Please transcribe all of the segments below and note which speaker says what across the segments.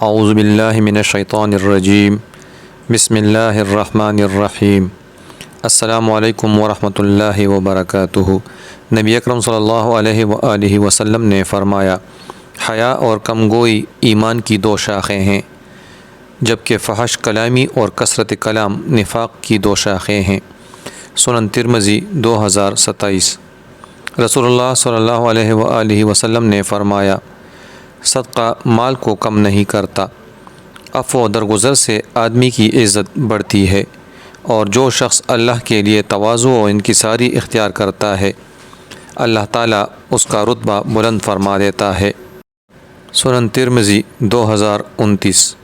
Speaker 1: اعوذ باللہ من الشیطان الرجیم بسم اللہ الرحمن الرحیم السلام علیکم ورحمۃ اللہ وبرکاتہ۔ نبی اکرم صلی اللہ علیہ وآلہ وسلم نے فرمایا، حیا اور کم گوئی ایمان کی دو شاخیں ہیں، جبکہ فحش کلامی اور کثرت کلام نفاق کی دو شاخیں ہیں۔ سنن ترمذی 2027۔ رسول اللہ صلی اللہ علیہ وآلہ وسلم نے فرمایا، صدقہ مال کو کم نہیں کرتا، عفو و درگزر سے آدمی کی عزت بڑھتی ہے، اور جو شخص اللہ کے لیے تواضع و انکساری اختیار کرتا ہے، اللہ تعالیٰ اس کا رتبہ بلند فرما دیتا ہے۔ سنن ترمذی 2029۔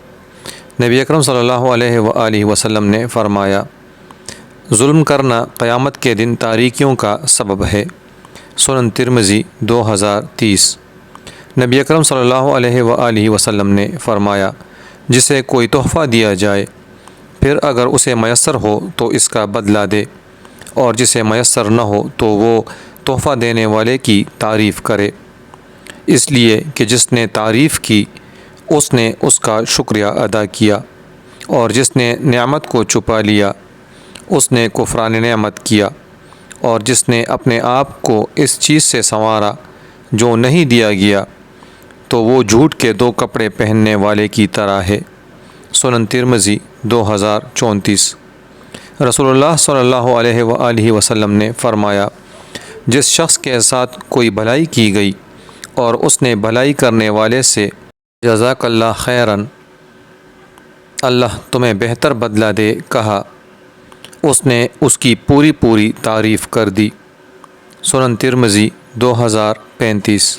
Speaker 1: نبی اکرم صلی اللہ علیہ وآلہ وسلم نے فرمایا، ظلم کرنا قیامت کے دن تاریکیوں کا سبب ہے۔ سنن ترمذی 2030۔ نبی اکرم صلی اللہ علیہ وآلہ وسلم نے فرمایا، جسے کوئی تحفہ دیا جائے، پھر اگر اسے میسر ہو تو اس کا بدلہ دے، اور جسے میسر نہ ہو تو وہ تحفہ دینے والے کی تعریف کرے، اس لیے کہ جس نے تعریف کی اس نے اس کا شکریہ ادا کیا، اور جس نے نعمت کو چھپا لیا اس نے کفران نعمت کیا، اور جس نے اپنے آپ کو اس چیز سے سنوارا جو نہیں دیا گیا تو وہ جھوٹ کے دو کپڑے پہننے والے کی طرح ہے۔ سنن ترمذی 2034۔ رسول اللہ صلی اللہ علیہ وآلہ وسلم نے فرمایا، جس شخص کے ساتھ کوئی بھلائی کی گئی اور اس نے بھلائی کرنے والے سے جزاک اللہ خیراً، اللہ تمہیں بہتر بدلہ دے، کہا، اس نے اس کی پوری تعریف کر دی۔ سنن ترمذی 2035۔